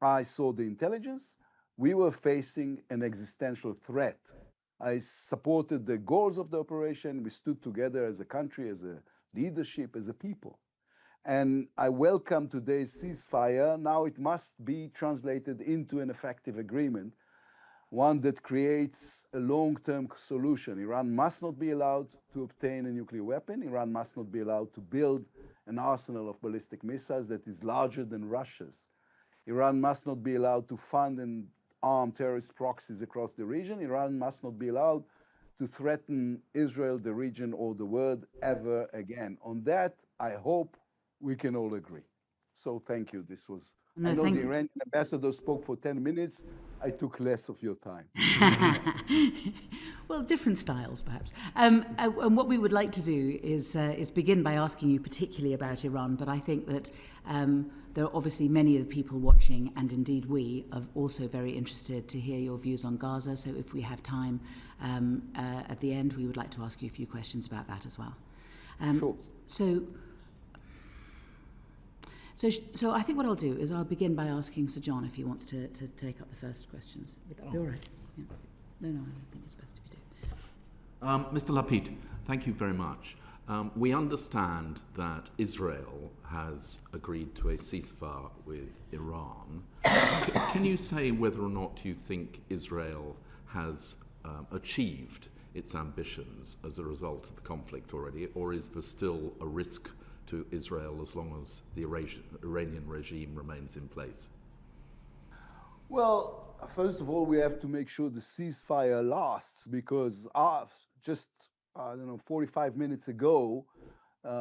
I saw the intelligence. We were facing an existential threat. I supported the goals of the operation. We stood together as a country, as a leadership, as a people. And I welcome today's ceasefire. Now it must be translated into an effective agreement, one that creates a long-term solution. Iran must not be allowed to obtain a nuclear weapon. Iran must not be allowed to build an arsenal of ballistic missiles that is larger than Russia's. Iran must not be allowed to fund and arm terrorist proxies across the region. Iran must not be allowed to threaten Israel, the region, or the world ever again. On that, I hope we can all agree. So thank you. This was, I No, know the thank. Iranian ambassador spoke for 10 minutes. I took less of your time. Well, different styles, perhaps. And what we would like to do is begin by asking you particularly about Iran, but I think that there are obviously many of the people watching, and indeed we, are also very interested to hear your views on Gaza. So if we have time at the end, we would like to ask you a few questions about that as well. Sure. So I think what I'll do is I'll begin by asking Sir John if he wants to take up the first questions. Would that be all right? Yeah. No, I don't think it's best if you do. Mr. Lapid, thank you very much. We understand that Israel has agreed to a ceasefire with Iran. Can you say whether or not you think Israel has achieved its ambitions as a result of the conflict already, or is there still a risk to Israel as long as the Iranian regime remains in place? Well, first of all, we have to make sure the ceasefire lasts because just, I don't know, 45 minutes ago,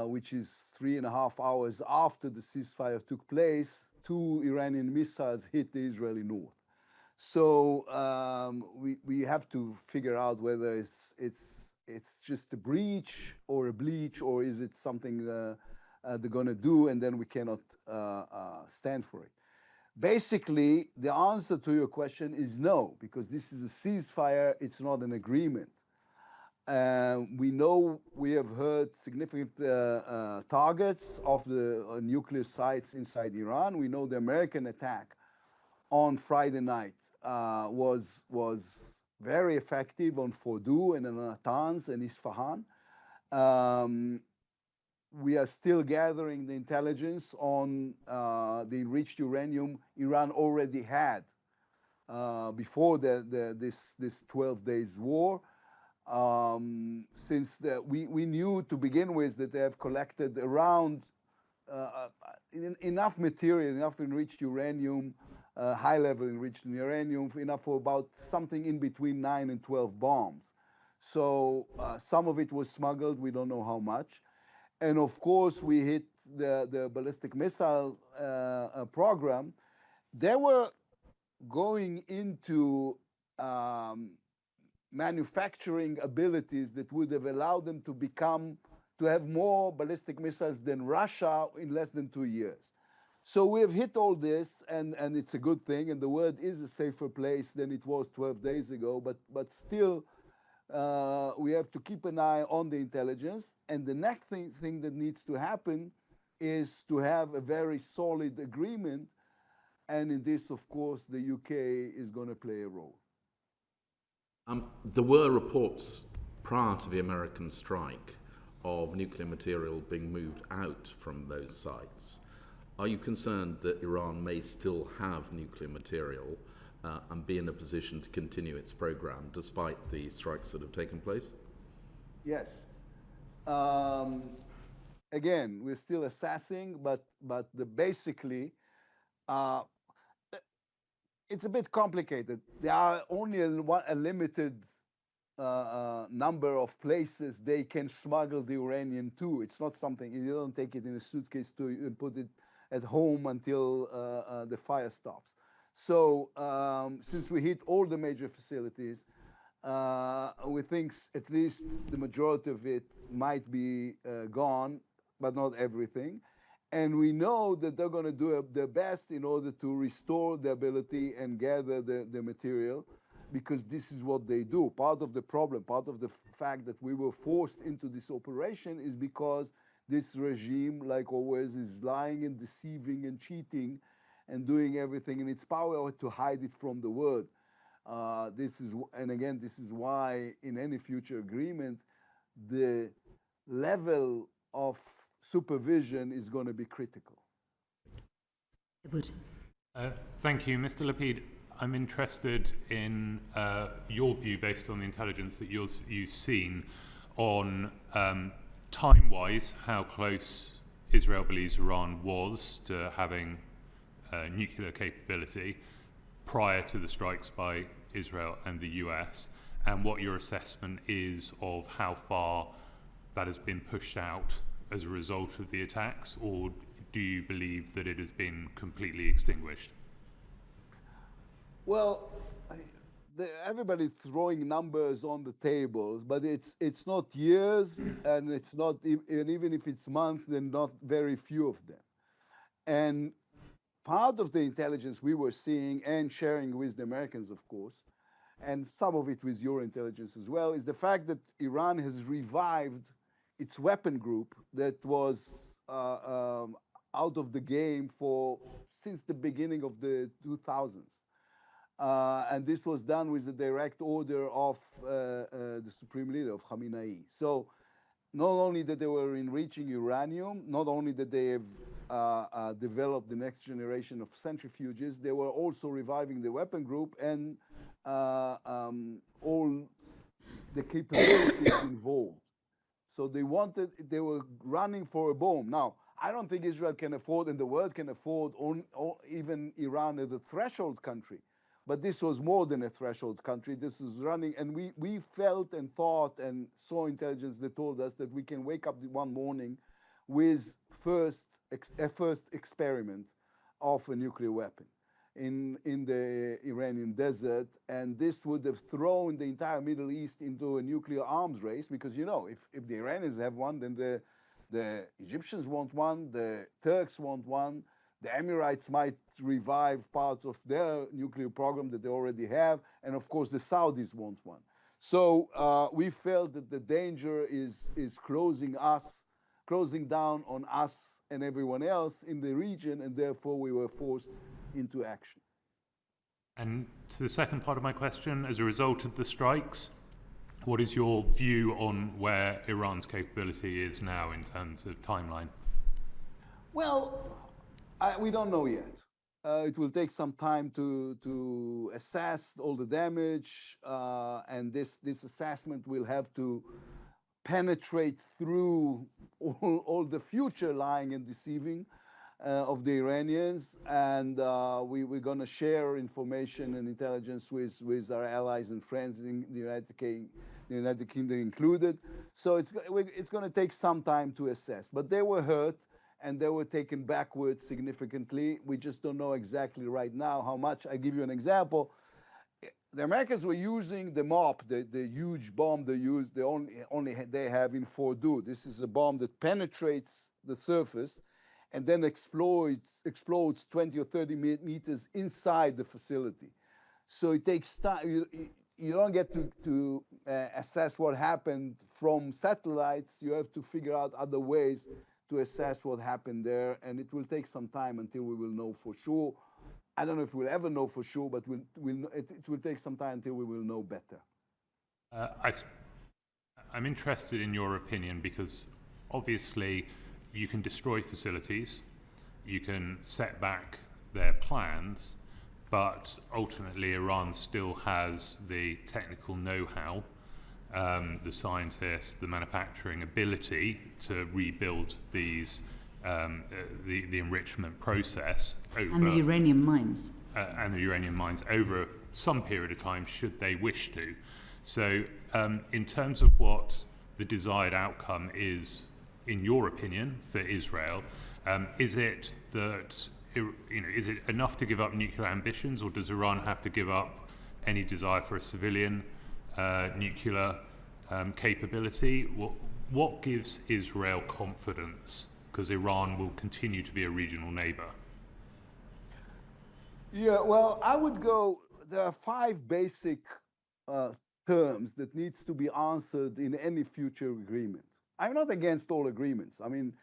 which is 3.5 hours after the ceasefire took place, 2 Iranian missiles hit the Israeli north. So we have to figure out whether it's just a breach or a bleach, or is it something they're going to do, and then we cannot stand for it. Basically, the answer to your question is no, because this is a ceasefire, it's not an agreement. We know we have heard significant targets of the nuclear sites inside Iran. We know the American attack on Friday night was very effective on Fordow and on Natanz and Isfahan. We are still gathering the intelligence on the enriched uranium Iran already had before this 12 days war. Since we knew to begin with that they have collected around enough material, enough enriched uranium, high-level enriched uranium, enough for about something in between 9 and 12 bombs. So some of it was smuggled, we don't know how much. And of course, we hit the ballistic missile program. They were going into manufacturing abilities that would have allowed them to have more ballistic missiles than Russia in less than 2 years. So we have hit all this, and it's a good thing, and the world is a safer place than it was 12 days ago, but still, we have to keep an eye on the intelligence. And the next thing that needs to happen is to have a very solid agreement. And in this, of course, the UK is going to play a role. There were reports prior to the American strike of nuclear material being moved out from those sites. Are you concerned that Iran may still have nuclear material and be in a position to continue its program despite the strikes that have taken place? Yes. Again, we're still assessing, but basically, it's a bit complicated. There are only a limited number of places they can smuggle the uranium to. It's not something, you don't take it in a suitcase and put it at home until the fire stops. So since we hit all the major facilities, we think at least the majority of it might be gone, but not everything. And we know that they're going to do their best in order to restore the ability and gather the material, because this is what they do. Part of the problem, part of the fact that we were forced into this operation is because this regime, like always, is lying and deceiving and cheating. and doing everything in its power to hide it from the world. And again, this is why in any future agreement, the level of supervision is going to be critical. It would. Thank you, Mr. Lapid. I'm interested in your view, based on the intelligence that you've seen, on time-wise how close Israel believes Iran was to having nuclear capability prior to the strikes by Israel and the US, and what your assessment is of how far that has been pushed out as a result of the attacks, or do you believe that it has been completely extinguished? Well, everybody's throwing numbers on the table, but it's not years, and it's not, and even if it's months, then not very few of them. And part of the intelligence we were seeing and sharing with the Americans, of course, and some of it with your intelligence as well, is the fact that Iran has revived its weapon group that was out of the game since the beginning of the 2000s. And this was done with the direct order of the supreme leader, of Khamenei. So not only that they were enriching uranium, not only that they have developed the next generation of centrifuges, they were also reviving the weapon group and all the capabilities involved. So they were running for a bomb. Now, I don't think Israel can afford, and the world can afford, even Iran as a threshold country. But this was more than a threshold country. This is running, and we felt and thought and saw intelligence that told us that we can wake up one morning with a first experiment of a nuclear weapon in the Iranian desert, and this would have thrown the entire Middle East into a nuclear arms race, because if the Iranians have one, then the Egyptians want one, the Turks want one, the Emirates might revive parts of their nuclear program that they already have, and of course the Saudis want one. So we felt that the danger is closing down on us and everyone else in the region, and therefore we were forced into action. And to the second part of my question, as a result of the strikes, what is your view on where Iran's capability is now in terms of timeline? Well, we don't know yet. It will take some time to assess all the damage, and this assessment will have to penetrate through all the future lying and deceiving of the Iranians, and we're going to share information and intelligence with our allies and friends in the United Kingdom included. So it's going to take some time to assess. But they were hurt, and they were taken backwards significantly. We just don't know exactly right now how much. I give you an example. The Americans were using the MOP, the huge bomb they have in Fordow. This is a bomb that penetrates the surface and then explodes 20 or 30 meters inside the facility. So it takes time. You don't get to assess what happened from satellites. You have to figure out other ways to assess what happened there, and it will take some time until we will know for sure. I don't know if we'll ever know for sure, but it will take some time until we will know better. I'm interested in your opinion, because obviously you can destroy facilities, you can set back their plans, but ultimately Iran still has the technical know-how, the scientists, the manufacturing ability to rebuild these, the enrichment process over, and the uranium mines. And the uranium mines over some period of time, should they wish to. So in terms of what the desired outcome is, in your opinion, for Israel, is it that, is it enough to give up nuclear ambitions, or does Iran have to give up any desire for a civilian nuclear capability? What gives Israel confidence? Because Iran will continue to be a regional neighbor. Yeah, well, I would go, there are 5 basic terms that needs to be answered in any future agreement. I'm not against all agreements. I mean,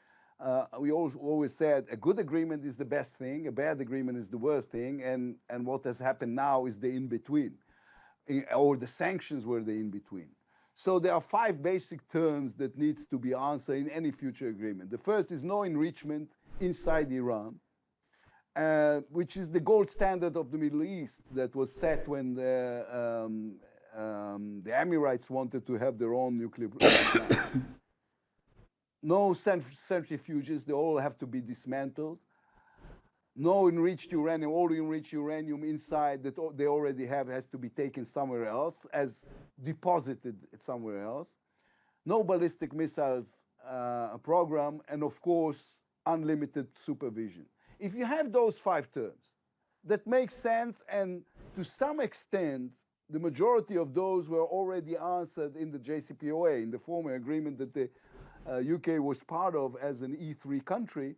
We always said a good agreement is the best thing, a bad agreement is the worst thing, and what has happened now is the in-between, or the sanctions were the in-between. So there are 5 basic terms that needs to be answered in any future agreement. The first is no enrichment inside Iran, which is the gold standard of the Middle East that was set when the Emirates wanted to have their own nuclear plant. No centrifuges, they all have to be dismantled. No enriched uranium, all enriched uranium inside that they already have has to be taken somewhere else, as deposited somewhere else. No ballistic missiles program, and of course, unlimited supervision. If you have those 5 terms, that makes sense, and to some extent, the majority of those were already answered in the JCPOA, in the former agreement that the UK was part of as an E3 country,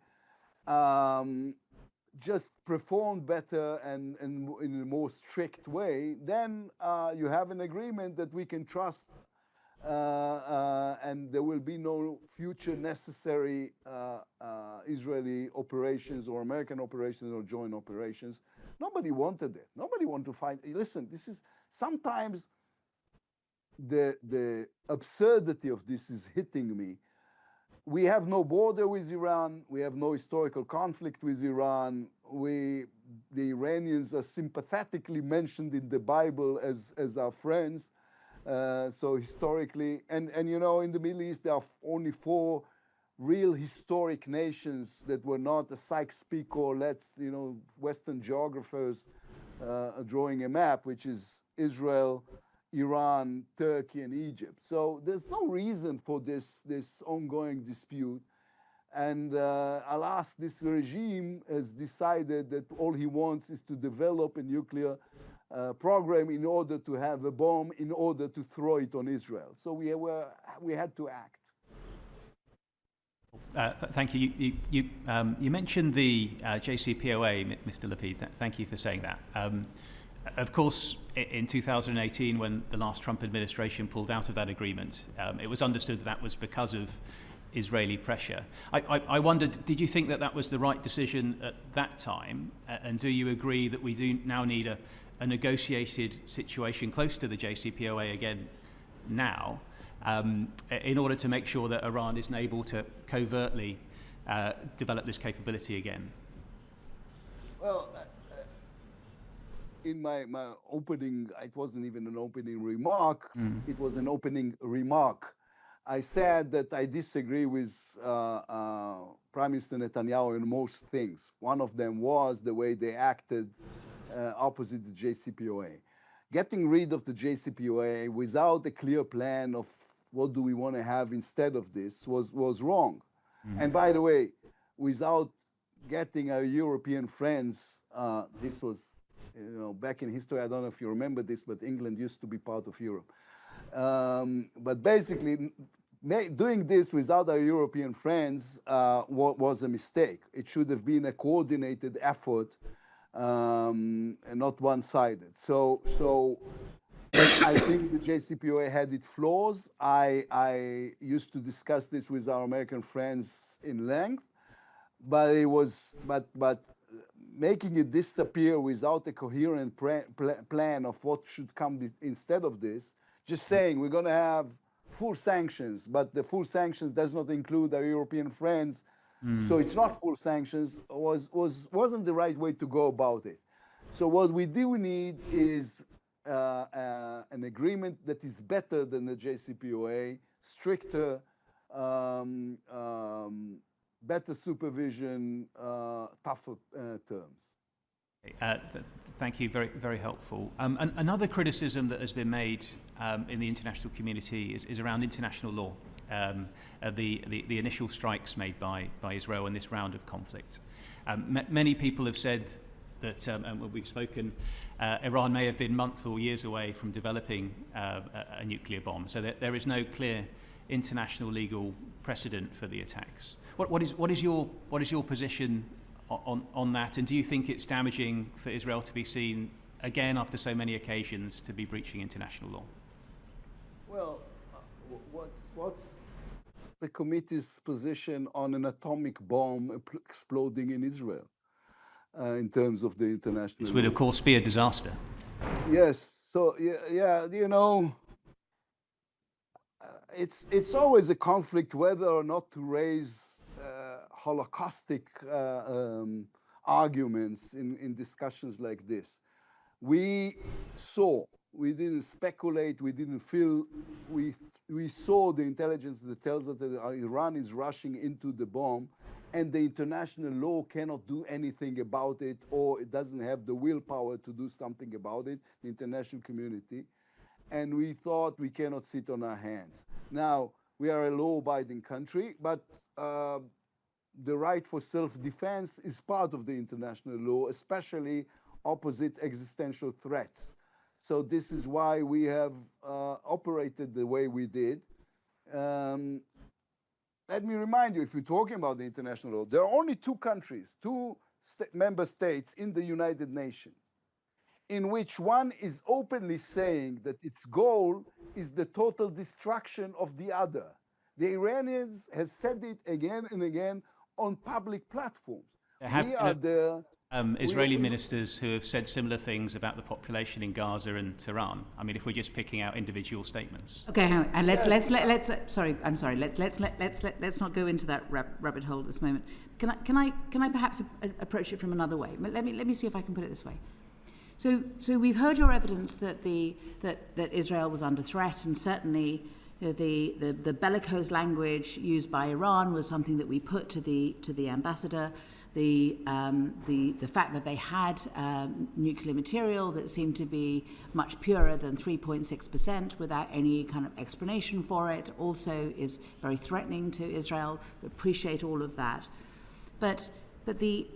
just performed better and in a more strict way, then you have an agreement that we can trust, and there will be no future necessary Israeli operations or American operations or joint operations. Nobody wanted it. Nobody wanted to fight. Listen, this is sometimes the absurdity of this is hitting me. We have no border with Iran. We have no historical conflict with Iran. The Iranians are sympathetically mentioned in the Bible as our friends. So historically, and you know, in the Middle East, there are only 4 real historic nations that were not a Sykes-Picot, Western geographers drawing a map, which is Israel, Iran, Turkey, and Egypt. So there's no reason for this ongoing dispute. And alas, this regime has decided that all he wants is to develop a nuclear program in order to have a bomb, in order to throw it on Israel. So we had to act. Thank you. You mentioned the JCPOA, Mr. Lapid. Thank you for saying that. Of course, in 2018, when the last Trump administration pulled out of that agreement, it was understood that was because of Israeli pressure. I wondered, did you think that was the right decision at that time? And do you agree that we do now need a negotiated situation close to the JCPOA again now, in order to make sure that Iran isn't able to covertly develop this capability again? Well, in my opening, it wasn't even an opening remark, it was an opening remark. I said that I disagree with Prime Minister Netanyahu in most things. One of them was the way they acted opposite the JCPOA. Getting rid of the JCPOA without a clear plan of what do we want to have instead of this was wrong. And by the way, without getting our European friends, this was, back in history, I don't know if you remember this, but England used to be part of Europe. But basically, doing this without our European friends was a mistake. It should have been a coordinated effort and not one-sided. So I think the JCPOA had its flaws. I used to discuss this with our American friends in length, but it was but making it disappear without a coherent plan of what should come instead of this, just saying we're going to have full sanctions, but the full sanctions does not include our European friends, so it's not full sanctions, wasn't the right way to go about it. So what we do need is an agreement that is better than the JCPOA, stricter, better supervision, tougher terms. Thank you, very, very helpful. Another criticism that has been made in the international community is around international law, the initial strikes made by Israel in this round of conflict. Many people have said that, and we've spoken, Iran may have been months or years away from developing a nuclear bomb, so that there is no clear international legal precedent for the attacks. What is your position on that, and do you think it's damaging for Israel to be seen again after so many occasions to be breaching international law? Well, what's the committee's position on an atomic bomb exploding in Israel in terms of the international This would, law. of course, be a disaster. Yes. So yeah, you know, it's always a conflict whether or not to raise holocaustic arguments in discussions like this. We saw, we didn't speculate, we didn't feel, we saw the intelligence that tells us that Iran is rushing into the bomb, and the international law cannot do anything about it, or it doesn't have the willpower to do something about it, the international community. And we thought we cannot sit on our hands. Now, we are a law-abiding country, but the right for self-defense is part of the international law, especially opposite existential threats. So this is why we have operated the way we did. Let me remind you, if you're talking about the international law, there are only two countries, two member states in the United Nations, in which one is openly saying that its goal is the total destruction of the other. The Iranians have said it again and again on public platforms. We are the Israeli ministers who have said similar things about the population in Gaza and Tehran. I mean, if we're just picking out individual statements. Okay, hang on. And let's sorry, I'm sorry. Let's not go into that rabbit hole at this moment. Can I perhaps approach it from another way? Let me see if I can put it this way. So we've heard your evidence that that Israel was under threat, and certainly the bellicose language used by Iran was something that we put to the ambassador. The fact that they had nuclear material that seemed to be much purer than 3.6% without any kind of explanation for it also is very threatening to Israel. We appreciate all of that, but the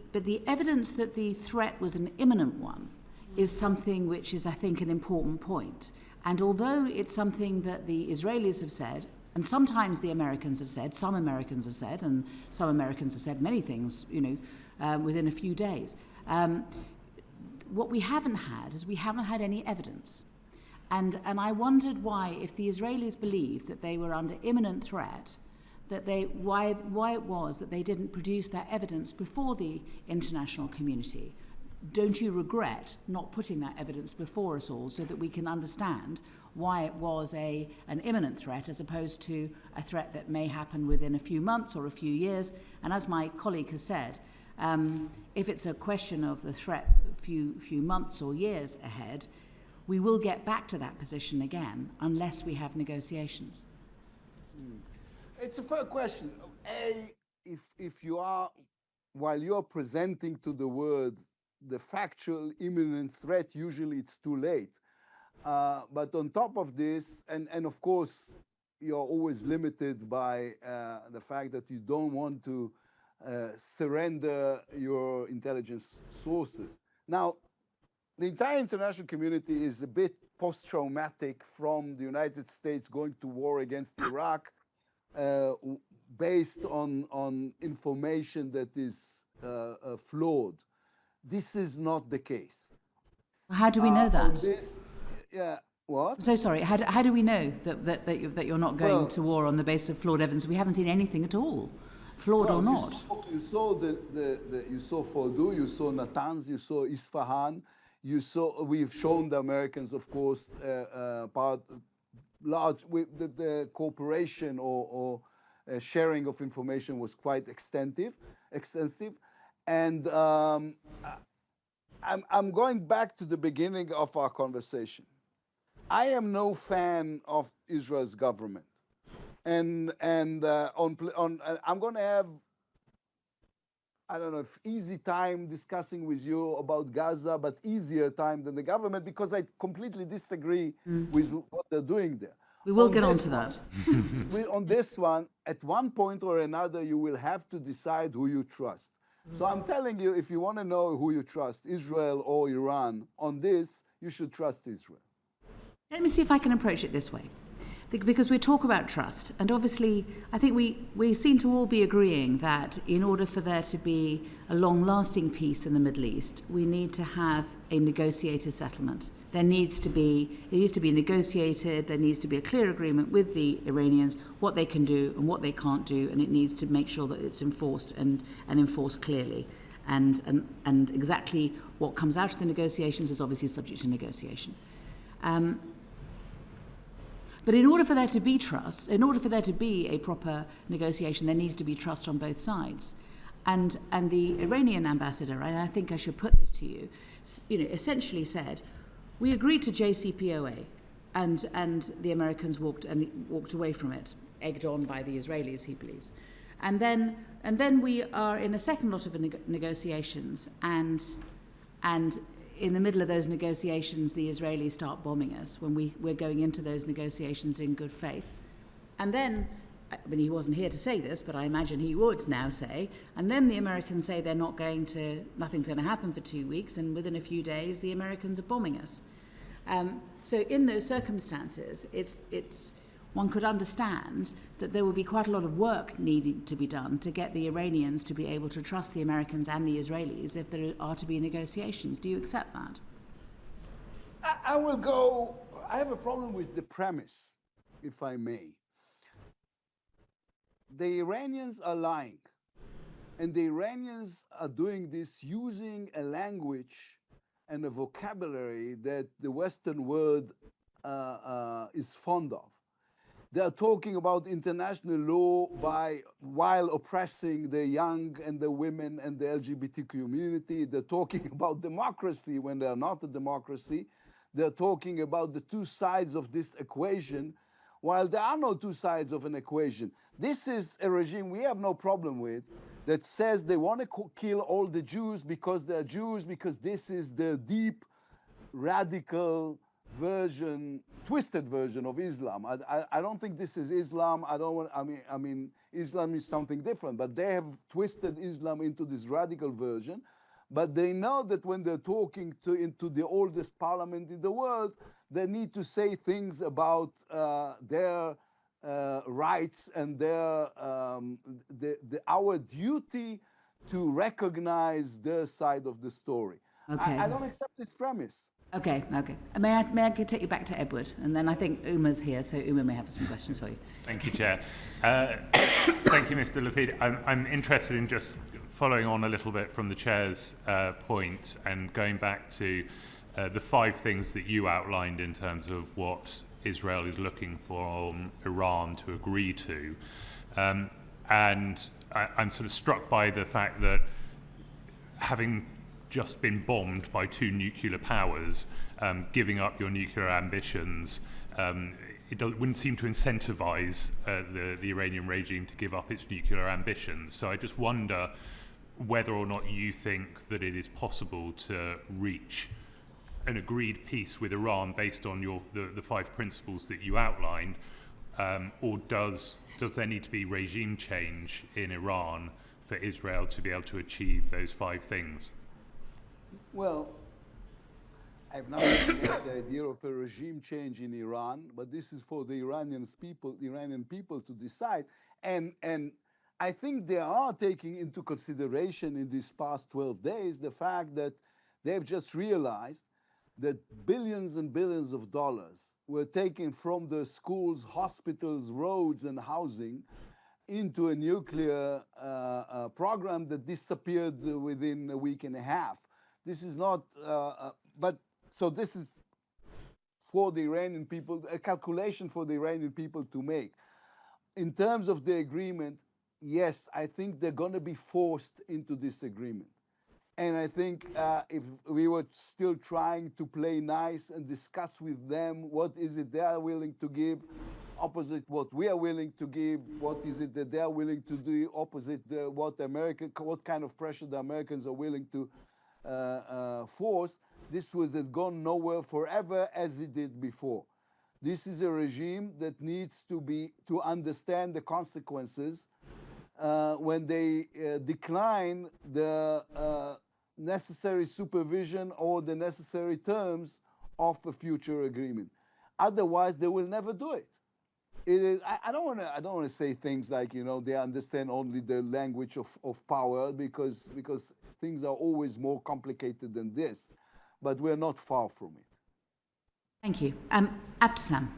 evidence that the threat was an imminent one is something which is, I think, an important point. And although it's something that the Israelis have said, and sometimes the Americans have said, some Americans have said, and some Americans have said many things, within a few days. What we haven't had is we haven't had any evidence. And I wondered why, if the Israelis believed that they were under imminent threat, why it was that they didn't produce that evidence before the international community. Don't you regret not putting that evidence before us all so that we can understand why it was an imminent threat as opposed to a threat that may happen within a few months or a few years? And as my colleague has said, if it's a question of the threat a few months or years ahead, we will get back to that position again unless we have negotiations. It's a fair question. If you are, while you're presenting to the world the factual imminent threat, usually it's too late. But on top of this, and of course, you're always limited by the fact that you don't want to surrender your intelligence sources. Now, the entire international community is a bit post-traumatic from the United States going to war against Iraq based on information that is flawed. This is not the case. How do we know that? What? I'm so sorry. How do we know that you're not going to war on the basis of flawed evidence? We haven't seen anything at all, flawed or not. You saw you saw Fordow, you saw Natanz, you saw Isfahan, we've shown the Americans, of course, large with the cooperation or sharing of information was quite extensive. And I'm going back to the beginning of our conversation. I am no fan of Israel's government, and I'm going to have, I don't know, if easy time discussing with you about Gaza, but easier time than the government, because I completely disagree with what they're doing there. We will get on to that. On this one, at one point or another, you will have to decide who you trust. So I'm telling you, if you want to know who you trust, Israel or Iran, on this, you should trust Israel. Let me see if I can approach it this way. because we talk about trust, and obviously I think we seem to all be agreeing that in order for there to be a long-lasting peace in the Middle East, we need to have a negotiated settlement. It needs to be negotiated, there needs to be a clear agreement with the Iranians, what they can do and what they can't do, and it needs to make sure that it's enforced and enforced clearly. And exactly what comes out of the negotiations is obviously subject to negotiation. But in order for there to be trust, in order for there to be a proper negotiation, there needs to be trust on both sides. And the Iranian ambassador, and I think I should put this to you, essentially said, we agreed to JCPOA, and the Americans walked away from it, egged on by the Israelis, he believes. And then we are in a second lot of negotiations, and in the middle of those negotiations, the Israelis start bombing us when we're going into those negotiations in good faith. And then, I mean, he wasn't here to say this, but I imagine he would now say, and then the Americans say nothing's going to happen for 2 weeks, and within a few days, the Americans are bombing us. So in those circumstances, one could understand that there would be quite a lot of work needed to be done to get the Iranians to be able to trust the Americans and the Israelis if there are to be negotiations. Do you accept that? I have a problem with the premise, if I may. The Iranians are lying, and the Iranians are doing this using a language and a vocabulary that the Western world is fond of. They are talking about international law while oppressing the young and the women and the LGBT community. They're talking about democracy when they are not a democracy. They're talking about the two sides of this equation, while there are no two sides of an equation. This is a regime we have no problem with that says they want to kill all the Jews because they're Jews, because this is the deep, radical version, twisted version of Islam. I don't think this is Islam. I mean, Islam is something different, but they have twisted Islam into this radical version. But they know that when they're talking into the oldest parliament in the world, they need to say things about their rights and our duty to recognize their side of the story. Okay. I don't accept this premise. Okay. May I take you back to Edward? And then I think Uma's here, so Uma may have some questions for you. Thank you, Chair. Thank you, Mr. Lapid. I'm interested in just following on a little bit from the Chair's point and going back to the 5 things that you outlined in terms of what Israel is looking for Iran to agree to. And I'm sort of struck by the fact that having just been bombed by 2 nuclear powers, giving up your nuclear ambitions, wouldn't seem to incentivize the Iranian regime to give up its nuclear ambitions. So I just wonder whether or not you think that it is possible to reach an agreed peace with Iran based on the 5 principles that you outlined, or does there need to be regime change in Iran for Israel to be able to achieve those 5 things? Well, I have nothing against the idea of a regime change in Iran, but this is for the Iranian people to decide. And I think they are taking into consideration in these past 12 days the fact that they've just realized that billions and billions of dollars were taken from the schools, hospitals, roads, and housing into a nuclear program that disappeared within a week and a half. This is not, so this is for the Iranian people, a calculation for the Iranian people to make. In terms of the agreement, yes, I think they're going to be forced into this agreement. And I think if we were still trying to play nice and discuss with them what is it they are willing to give, opposite what we are willing to give, what is it that they are willing to do, opposite what kind of pressure the Americans are willing to force, this would have gone nowhere forever as it did before. This is a regime that needs to understand the consequences when they decline the necessary supervision or the necessary terms of a future agreement. Otherwise, they will never do it. It is, I don't want to. I don't want to say things like, they understand only the language of power, because things are always more complicated than this, but we're not far from it. Thank you. Abdesam.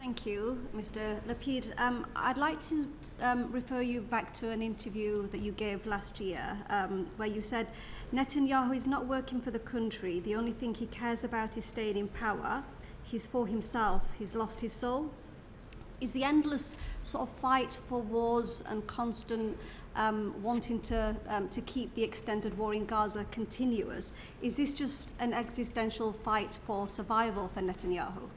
Thank you, Mr. Lapid. I'd like to refer you back to an interview that you gave last year, where you said Netanyahu is not working for the country. The only thing he cares about is staying in power. He's for himself. He's lost his soul. Is the endless sort of fight for wars and constant wanting to keep the extended war in Gaza continuous? Is this just an existential fight for survival for Netanyahu?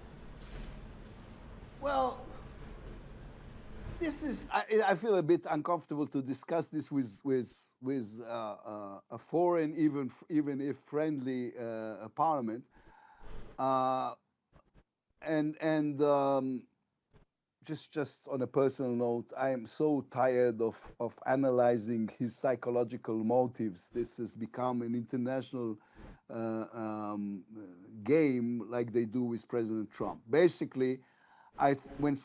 Well, this is. I feel a bit uncomfortable to discuss this with a foreign, even if friendly, parliament, and just on a personal note, I am so tired of analyzing his psychological motives. This has become an international game, like they do with President Trump. Basically, when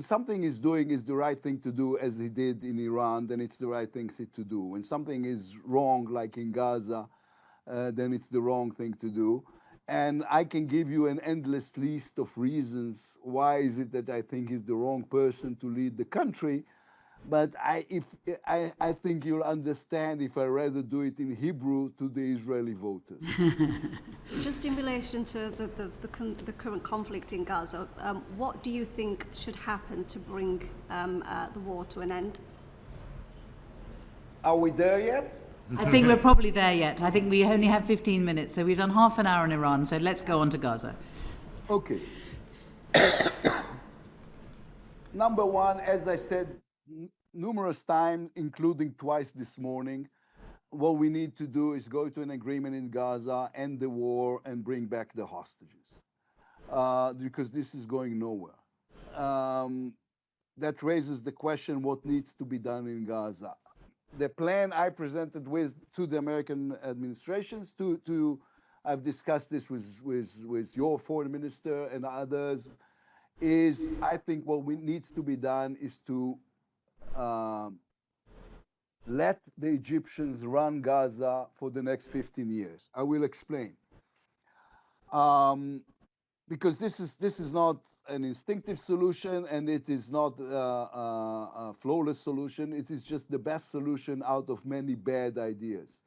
something is doing is the right thing to do, as he did in Iran, then it's the right thing to do. When something is wrong, like in Gaza, then it's the wrong thing to do. And I can give you an endless list of reasons why is it that I think he's the wrong person to lead the country. But I think you'll understand if I rather do it in Hebrew to the Israeli voters. Just in relation to the current conflict in Gaza, what do you think should happen to bring the war to an end? Are we there yet? I think we're probably there yet. I think we only have 15 minutes, so we've done half an hour in Iran, so let's go on to Gaza. Okay. Number one, as I said numerous times, including twice this morning, what we need to do is go to an agreement in Gaza, end the war, and bring back the hostages, because this is going nowhere. That raises the question, what needs to be done in Gaza? The plan I presented to the American administrations, I've discussed this with your foreign minister and others, is I think what needs to be done is to let the Egyptians run Gaza for the next 15 years. I will explain. Because this is not an instinctive solution, and it is not a flawless solution. It is just the best solution out of many bad ideas.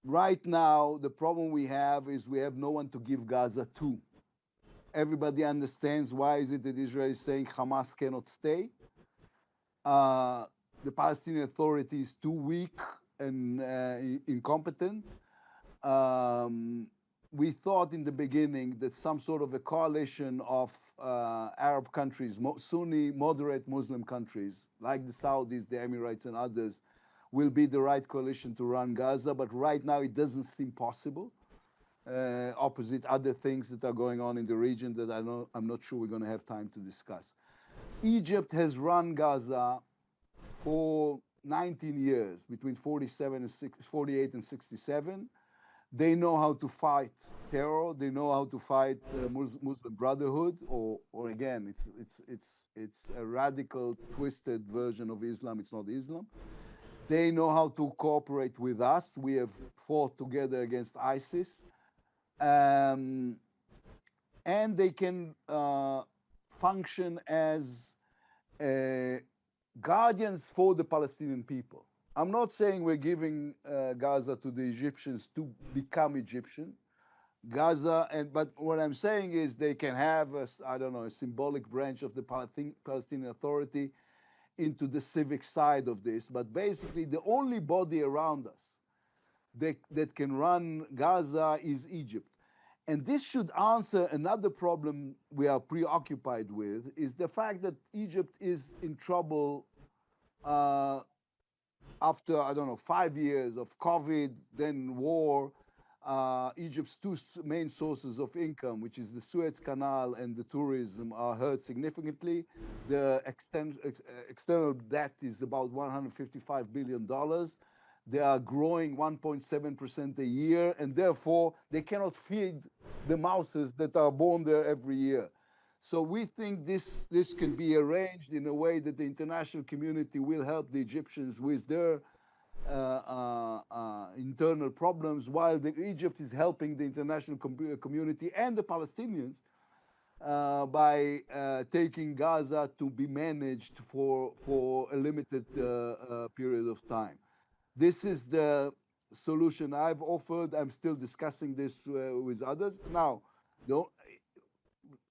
Right now, the problem we have is we have no one to give Gaza to. Everybody understands why is it that Israel is saying Hamas cannot stay. The Palestinian Authority is too weak and incompetent. We thought in the beginning that some sort of a coalition of Arab countries, Sunni moderate Muslim countries, like the Saudis, the Emirates, and others, will be the right coalition to run Gaza. But right now it doesn't seem possible, opposite other things that are going on in the region that I'm not sure we're going to have time to discuss. Egypt has run Gaza for 19 years, between 48 and 67. They know how to fight terror. They know how to fight Muslim Brotherhood, or again, it's a radical, twisted version of Islam. It's not Islam. They know how to cooperate with us. We have fought together against ISIS, and they can function as guardians for the Palestinian people. I'm not saying we're giving Gaza to the Egyptians to become Egyptian. But what I'm saying is they can have a symbolic branch of the Palestinian Authority into the civic side of this. But basically, the only body around us that can run Gaza is Egypt. And this should answer another problem we are preoccupied with, is the fact that Egypt is in trouble after, 5 years of COVID, then war. Egypt's two main sources of income, which is the Suez Canal and the tourism, are hurt significantly. The external debt is about $155 billion. They are growing 1.7% a year, and therefore they cannot feed the mouses that are born there every year. So we think this can be arranged in a way that the international community will help the Egyptians with their internal problems, while Egypt is helping the international community and the Palestinians by taking Gaza to be managed for a limited period of time. This is the solution I've offered. I'm still discussing this with others. Now,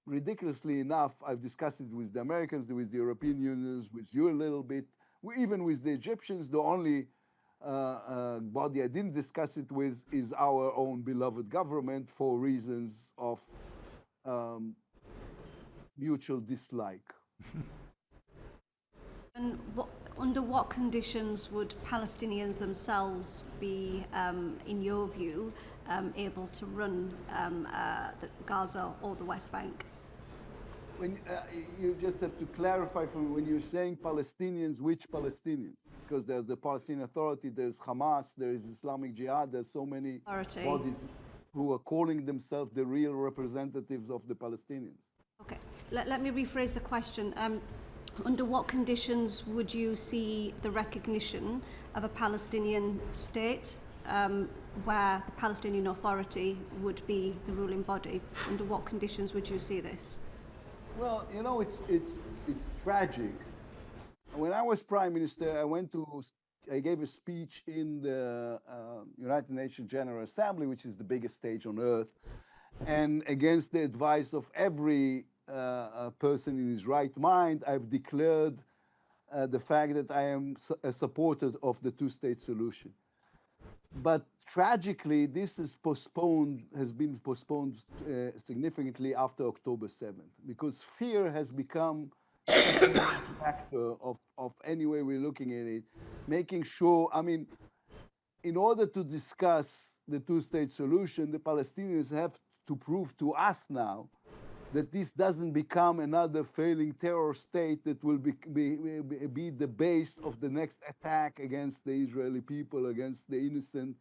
ridiculously enough, I've discussed it with the Americans, with the European Unions, with you a little bit, even with the Egyptians. The only body I didn't discuss it with is our own beloved government for reasons of mutual dislike. And under what conditions would Palestinians themselves be, in your view, able to run the Gaza or the West Bank? When you just have to clarify from when you're saying Palestinians, which Palestinians? Because there's the Palestinian Authority, there's Hamas, there's Islamic Jihad, there's so many bodies who are calling themselves the real representatives of the Palestinians. Okay, let me rephrase the question. Under what conditions would you see the recognition of a Palestinian state where the Palestinian Authority would be the ruling body? Under what conditions would you see this? Well, you know, it's tragic. When I was Prime Minister, I gave a speech in the United Nations General Assembly, which is the biggest stage on earth, and against the advice of every person in his right mind, I've declared the fact that I am a supporter of the two-state solution. But tragically, this is has been postponed significantly after October 7th, because fear has become a factor of any way we're looking at it, making sure, I mean, in order to discuss the two-state solution, the Palestinians have to prove to us now that this doesn't become another failing terror state that will be the base of the next attack against the Israeli people, against the innocent,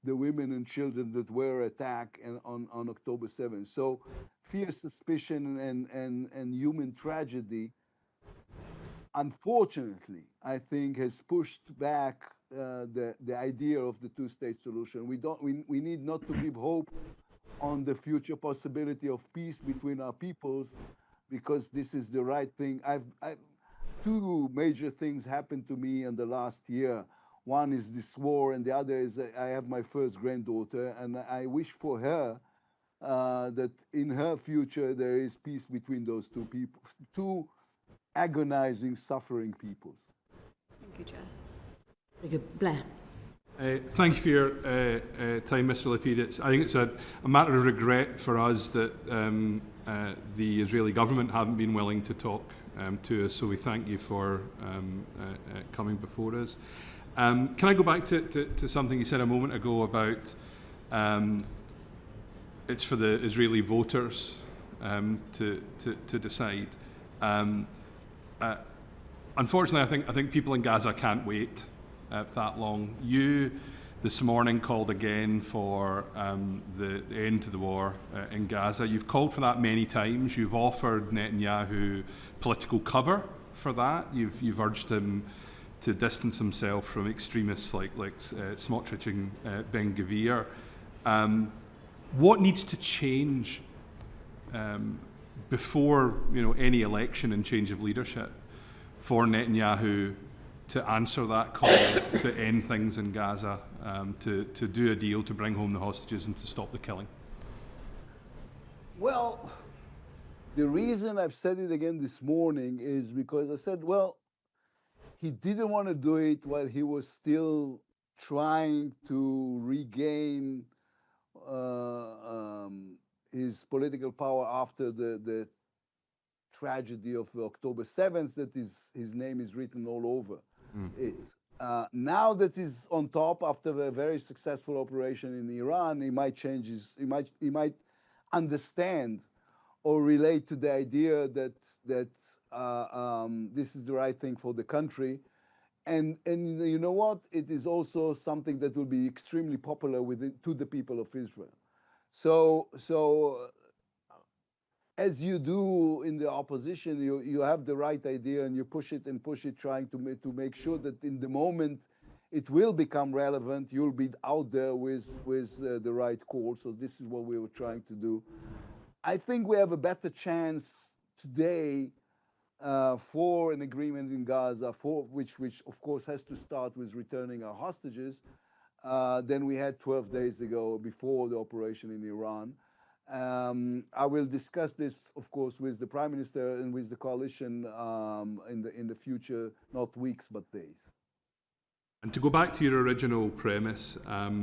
the women and children that were attacked on October 7th. So fear, suspicion, and human tragedy, unfortunately, I think has pushed back the idea of the two-state solution. We need not to give hope on the future possibility of peace between our peoples, because this is the right thing. Two major things happened to me in the last year. One is this war, and the other is I have my first granddaughter, and I wish for her that in her future there is peace between those two people, two agonizing, suffering peoples. Thank you, Chair. Very good. Blair. Thank you for your time, Mr. Lapid. I think it's a matter of regret for us that the Israeli government haven't been willing to talk to us, so we thank you for coming before us. Can I go back to something you said a moment ago about it's for the Israeli voters to decide? Unfortunately, I think people in Gaza can't wait that long. You this morning called again for the end to the war in Gaza. You've called for that many times. You've offered Netanyahu political cover for that. You've urged him to distance himself from extremists like Smotrich and Ben Gvir. What needs to change before any election and change of leadership for Netanyahu to answer that call to end things in Gaza, to do a deal, to bring home the hostages and to stop the killing? Well, the reason I've said it again this morning is because I said, well, he didn't want to do it while he was still trying to regain his political power after the tragedy of October 7th, that his name is written all over it. Now that he's on top after a very successful operation in Iran, he might change he might understand or relate to the idea that this is the right thing for the country. And you know what? It is also something that will be extremely popular to the people of Israel. So as you do in the opposition, you have the right idea and you push it, trying to make sure that in the moment it will become relevant, you'll be out there with the right call. So this is what we were trying to do. I think we have a better chance today for an agreement in Gaza, for which of course has to start with returning our hostages, than we had 12 days ago before the operation in Iran. I will discuss this, of course, with the Prime Minister and with the coalition in the future, not weeks but days. And to go back to your original premise, I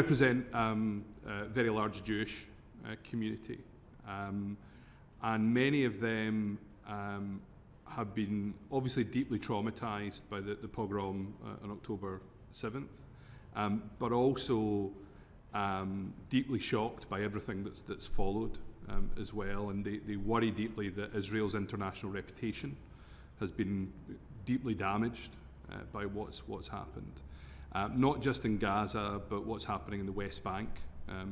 represent a very large Jewish community, and many of them have been obviously deeply traumatized by the pogrom on October 7th, but also deeply shocked by everything that's followed as well, and they worry deeply that Israel's international reputation has been deeply damaged by what's happened, not just in Gaza, but what's happening in the West Bank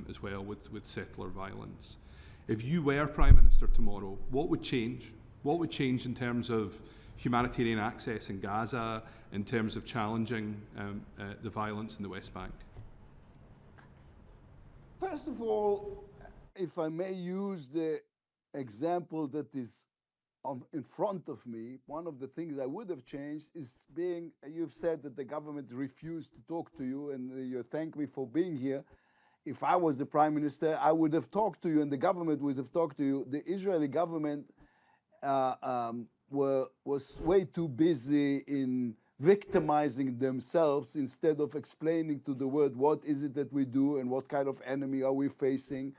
as well with settler violence. If you were Prime Minister tomorrow, what would change? What would change in terms of humanitarian access in Gaza, in terms of challenging the violence in the West Bank? First of all, if I may use the example that is in front of me, one of the things I would have changed is you've said that the government refused to talk to you, and you thank me for being here. If I was the Prime Minister, I would have talked to you and the government would have talked to you. The Israeli government was way too busy in victimizing themselves instead of explaining to the world what is it that we do and what kind of enemy are we facing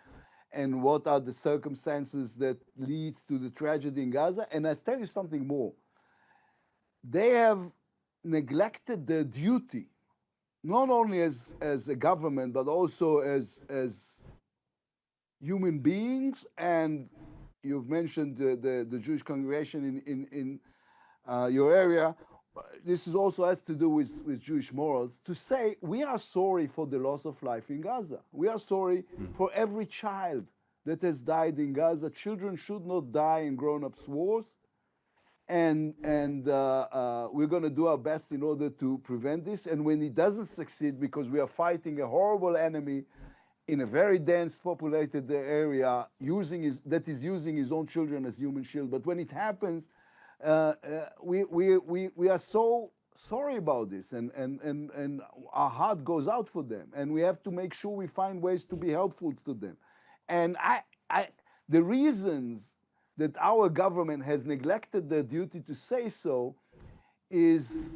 and what are the circumstances that leads to the tragedy in Gaza. And I tell you something more. They have neglected their duty, not only as a government, but also as human beings. And you've mentioned the Jewish congregation in your area. This is also has to do with Jewish morals, to say we are sorry for the loss of life in Gaza. We are sorry for every child that has died in Gaza. Children should not die in grown-ups' wars. And we're going to do our best in order to prevent this. And when it doesn't succeed, because we are fighting a horrible enemy in a very dense populated area, that is using his own children as human shield. But when it happens, we are so sorry about this, and our heart goes out for them, and we have to make sure we find ways to be helpful to them. And the reasons that our government has neglected their duty to say so is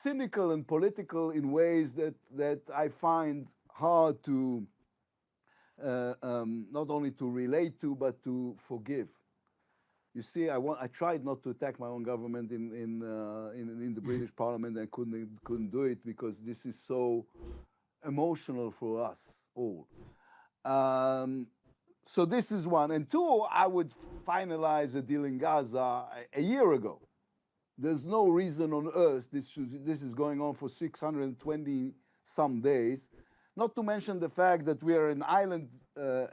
cynical and political in ways that I find hard to not only to relate to, but to forgive. You see, I tried not to attack my own government in the British Parliament, and couldn't do it because this is so emotional for us all. So this is one. And two, I would finalize a deal in Gaza a year ago. There's no reason on earth this is going on for 620 some days. Not to mention the fact that we are an island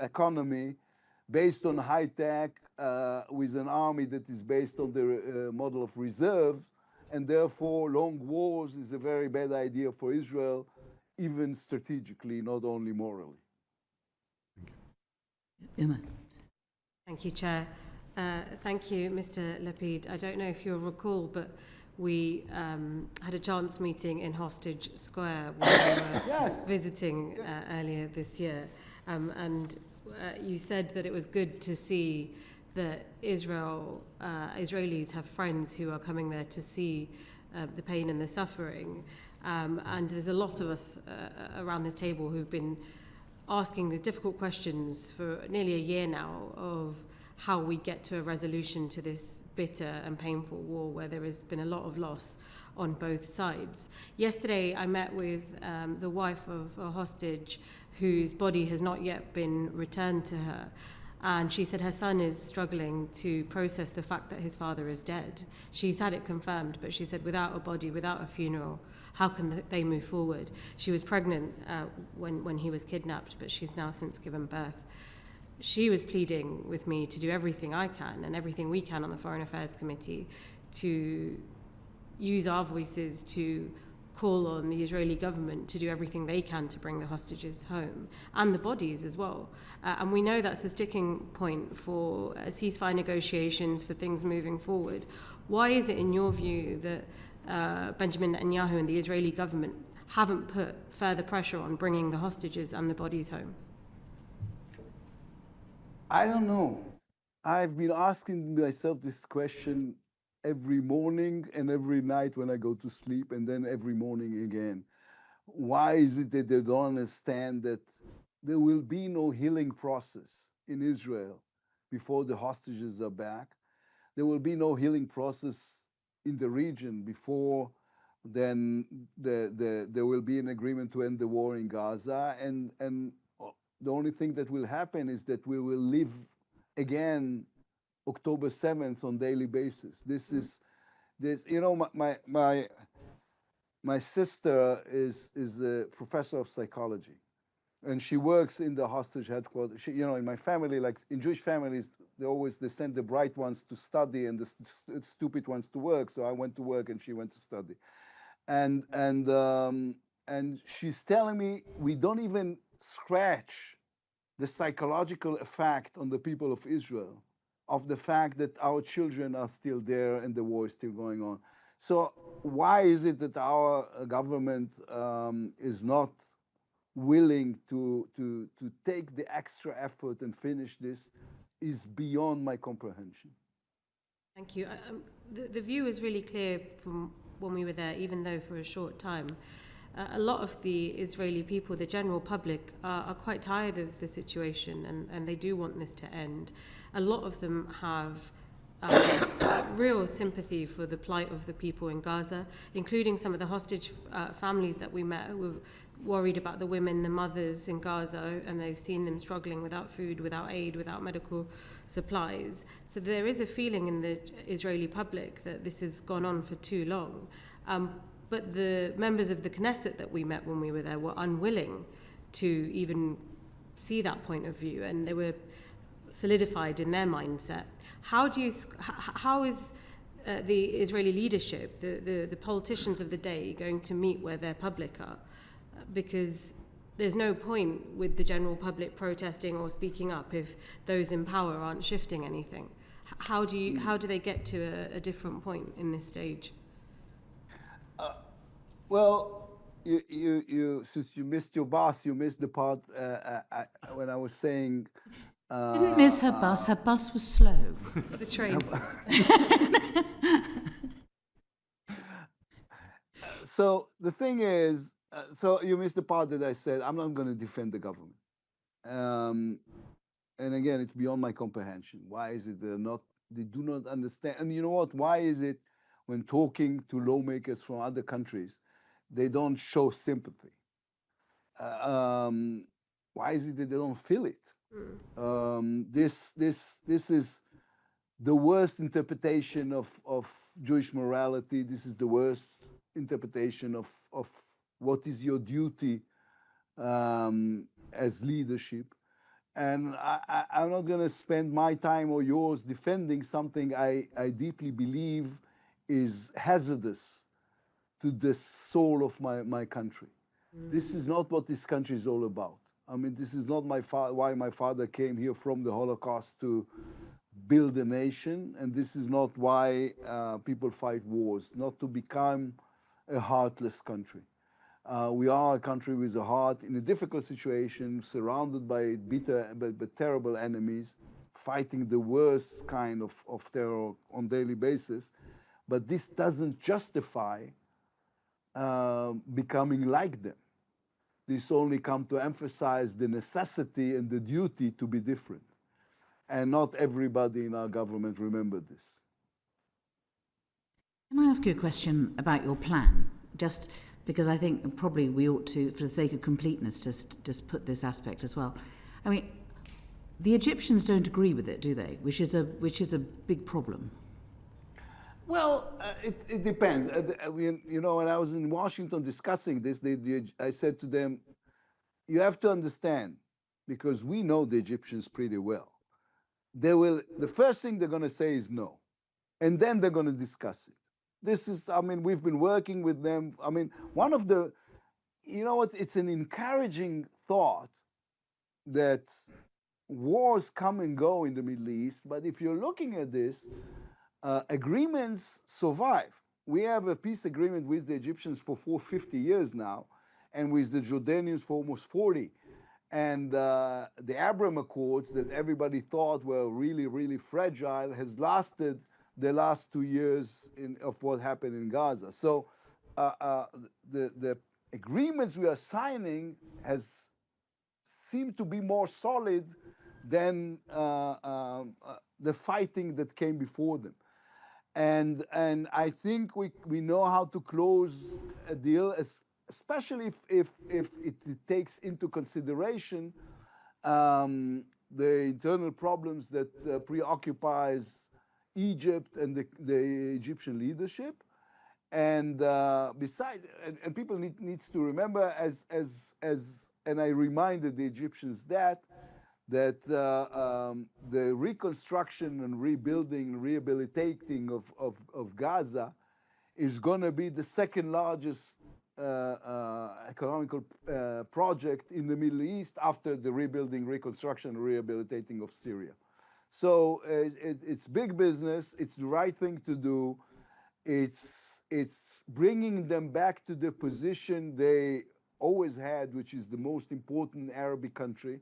economy based on high tech, with an army that is based on the model of reserves, and therefore long wars is a very bad idea for Israel, even strategically, not only morally. Uma. Thank you, Chair. Thank you, Mr. Lapid. I don't know if you'll recall, but we had a chance meeting in Hostage Square where we were Yes. visiting earlier this year, and you said that it was good to see that Israelis have friends who are coming there to see the pain and the suffering. And there's a lot of us around this table who've been asking the difficult questions for nearly a year now of how we get to a resolution to this bitter and painful war where there has been a lot of loss on both sides. Yesterday, I met with the wife of a hostage whose body has not yet been returned to her. And she said her son is struggling to process the fact that his father is dead. She's had it confirmed, but she said without a body, without a funeral, how can they move forward? She was pregnant when he was kidnapped, but she's now since given birth. she was pleading with me to do everything I can and everything we can on the Foreign Affairs Committee to use our voices to call on the Israeli government to do everything they can to bring the hostages home and the bodies as well. And we know that's a sticking point for ceasefire negotiations, for things moving forward. Why is it, in your view, that Benjamin Netanyahu and the Israeli government haven't put further pressure on bringing the hostages and the bodies home? I don't know. I've been asking myself this question every morning and every night when I go to sleep, and then every morning again. Why is it that they don't understand that there will be no healing process in Israel before the hostages are back? There will be no healing process in the region before then there will be an agreement to end the war in Gaza, and the only thing that will happen is that we will live again October 7th on daily basis. This is this. You know, my sister is a professor of psychology, and she works in the hostage headquarters. She, you know, in my family, like in Jewish families, they send the bright ones to study and the stupid ones to work. So I went to work and she went to study, and she's telling me we don't even scratch the psychological effect on the people of Israel of the fact that our children are still there and the war is still going on. So why is it that our government is not willing to take the extra effort and finish this is beyond my comprehension. Thank you. The view is really clear from when we were there, even though for a short time. A lot of the Israeli people, the general public, are quite tired of the situation, and they do want this to end. A lot of them have real sympathy for the plight of the people in Gaza, including some of the hostage families that we met who were worried about the women, the mothers in Gaza, and they've seen them struggling without food, without aid, without medical supplies. So there is a feeling in the Israeli public that this has gone on for too long. But the members of the Knesset that we met when we were there were unwilling to even see that point of view, and they were solidified in their mindset. How is the Israeli leadership, the politicians of the day, going to meet where their public are? Because there's no point with the general public protesting or speaking up if those in power aren't shifting anything. How do they get to a different point in this stage? Well, you since you missed your bus, you missed the part when I was saying. Didn't miss her bus. Her bus was slow. The train. So the thing is, so you missed the part that I said I'm not going to defend the government. And again, it's beyond my comprehension. Why is it they do not understand? And you know what? Why is it when talking to lawmakers from other countries, they don't show sympathy? Why is it that they don't feel it? This is the worst interpretation of Jewish morality. This is the worst interpretation of what is your duty as leadership. And I'm not going to spend my time or yours defending something I deeply believe is hazardous to the soul of my country. This is not what this country is all about. I mean, this is not why my father came here from the Holocaust to build a nation, and this is not why people fight wars, not to become a heartless country. We are a country with a heart in a difficult situation, surrounded by bitter but terrible enemies, fighting the worst kind of terror on a daily basis. But this doesn't justify becoming like them. This only comes to emphasize the necessity and the duty to be different. And not everybody in our government remembered this. Can I ask you a question about your plan? Just because I think probably we ought to, for the sake of completeness, just put this aspect as well. I mean, the Egyptians don't agree with it, do they? Which is a big problem. Well, it depends. You know, when I was in Washington discussing this, I said to them, you have to understand, because we know the Egyptians pretty well. The first thing they're going to say is no, and then they're going to discuss it. This is, I mean, we've been working with them. I mean, one of the, you know what, it's an encouraging thought that wars come and go in the Middle East, but if you're looking at this, agreements survive. We have a peace agreement with the Egyptians for 50 years now, and with the Jordanians for almost 40. And the Abraham Accords that everybody thought were really, really fragile has lasted the last 2 years of what happened in Gaza. So the agreements we are signing seem to be more solid than the fighting that came before them. And I think we know how to close a deal, especially if it takes into consideration the internal problems that preoccupies Egypt and the Egyptian leadership. And besides, and people needs to remember, and I reminded the Egyptians that the reconstruction and rebuilding and rehabilitating of Gaza is going to be the second largest economical project in the Middle East after the rebuilding, reconstruction, and rehabilitating of Syria. So it's big business. It's the right thing to do. It's bringing them back to the position they always had, which is the most important Arabic country.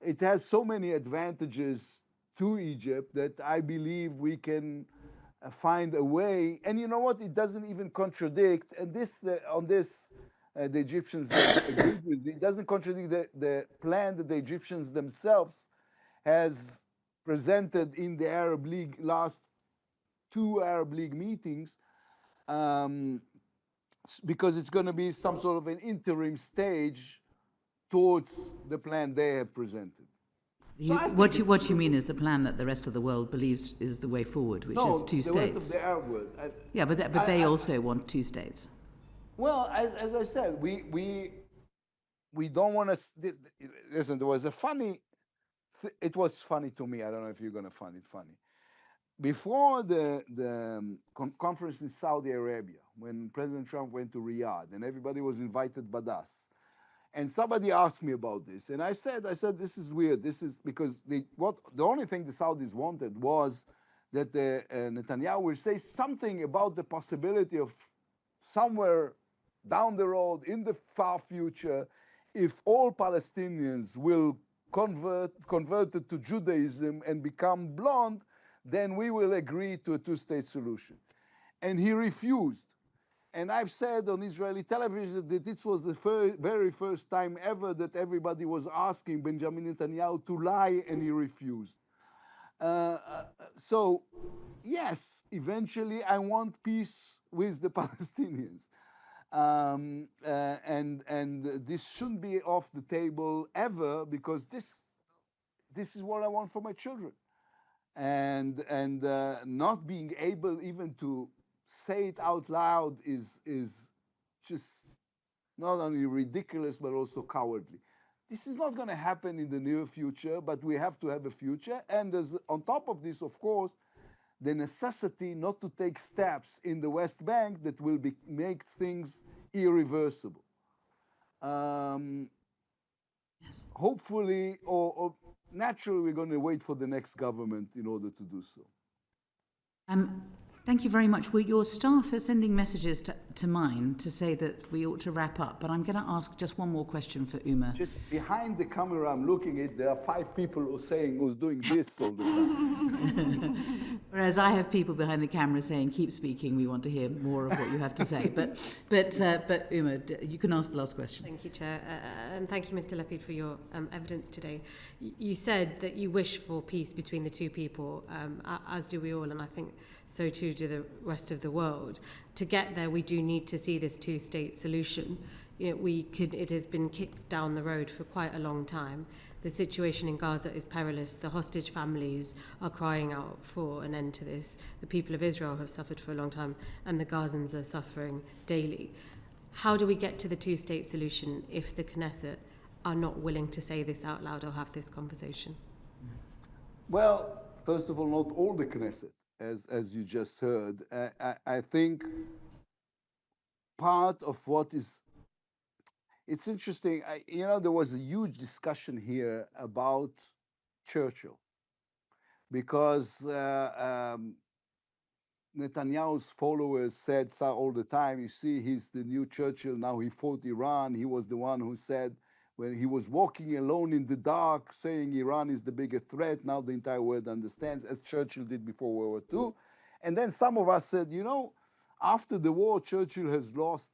It has so many advantages to Egypt that I believe we can find a way. And you know what? It doesn't even contradict. And the Egyptians agreed with. It doesn't contradict the plan that the Egyptians themselves has presented in the Arab League last 2 Arab League meetings, because it's going to be some sort of an interim stage towards the plan they have presented. What you mean is the plan that the rest of the world believes is the way forward, which is 2 states. The rest of the Arab world. Yeah, but they also want 2 states. Well, as I said, we don't want to. Listen, there was a funny. It was funny to me. I don't know if you're going to find it funny. Before the conference in Saudi Arabia, when President Trump went to Riyadh and everybody was invited but us, and somebody asked me about this, and I said, this is weird. This is because the only thing the Saudis wanted was that Netanyahu will say something about the possibility of somewhere down the road in the far future, if all Palestinians will converted to Judaism and become blonde, then we will agree to a 2-state solution. And he refused. And I've said on Israeli television that this was the very first time ever that everybody was asking Benjamin Netanyahu to lie, and he refused. So, yes, eventually I want peace with the Palestinians. And this shouldn't be off the table ever, because this is what I want for my children. And not being able even to say it out loud is just not only ridiculous but also cowardly. This is not going to happen in the near future, but we have to have a future. And there's, on top of this, of course, the necessity not to take steps in the West Bank that will make things irreversible. Yes. Hopefully, or naturally, we're going to wait for the next government in order to do so. Thank you very much. Well, your staff are sending messages to mine to say that we ought to wrap up, but I'm going to ask just one more question for Uma. Just behind the camera I'm looking at, there are 5 people who's doing this all the time. Whereas I have people behind the camera saying, keep speaking, we want to hear more of what you have to say. But Uma, you can ask the last question. Thank you, Chair. And thank you, Mr. Lapid, for your evidence today. You said that you wish for peace between the 2 people, as do we all, and I think so too do the rest of the world. To get there, we do need to see this 2-state solution. You know, it has been kicked down the road for quite a long time. The situation in Gaza is perilous. The hostage families are crying out for an end to this. The people of Israel have suffered for a long time, and the Gazans are suffering daily. How do we get to the 2-state solution if the Knesset are not willing to say this out loud or have this conversation? Well, first of all, not all the Knesset, as you just heard. I think part of what is, it's interesting, there was a huge discussion here about Churchill, because Netanyahu's followers said all the time, you see, he's the new Churchill, now he fought Iran. He was the one who said, when he was walking alone in the dark, saying Iran is the biggest threat, now the entire world understands, as Churchill did before World War II. And then some of us said, after the war, Churchill has lost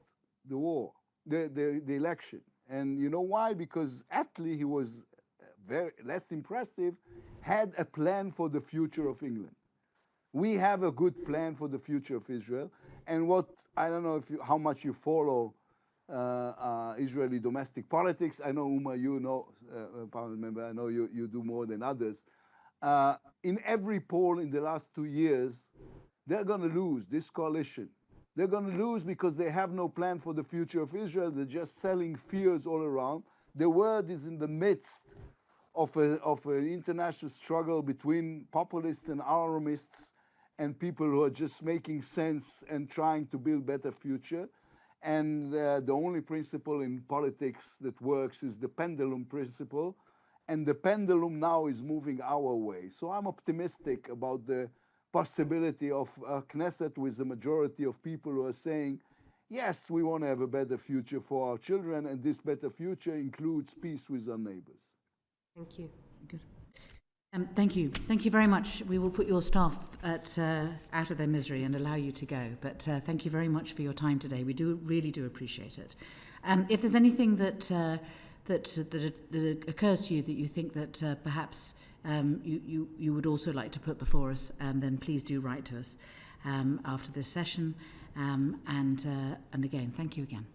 the war, the election. And you know why? Because Attlee, he was very less impressive, had a plan for the future of England. We have a good plan for the future of Israel. And what, I don't know how much you follow Israeli domestic politics. I know, Uma, you know, Parliament member, I know you do more than others. In every poll in the last 2 years, they're going to lose, this coalition. They're going to lose because they have no plan for the future of Israel. They're just selling fears all around. The world is in the midst of an international struggle between populists and alarmists and people who are just making sense and trying to build better future. And the only principle in politics that works is the pendulum principle. And the pendulum now is moving our way. So I'm optimistic about the possibility of a Knesset with a majority of people who are saying, yes, we want to have a better future for our children, and this better future includes peace with our neighbors. Thank you. Good. Thank you. Thank you very much. We will put your staff out of their misery and allow you to go. But thank you very much for your time today. We really do appreciate it. If there's anything that occurs to you that you think that perhaps you would also like to put before us, then please do write to us after this session. And again, thank you again.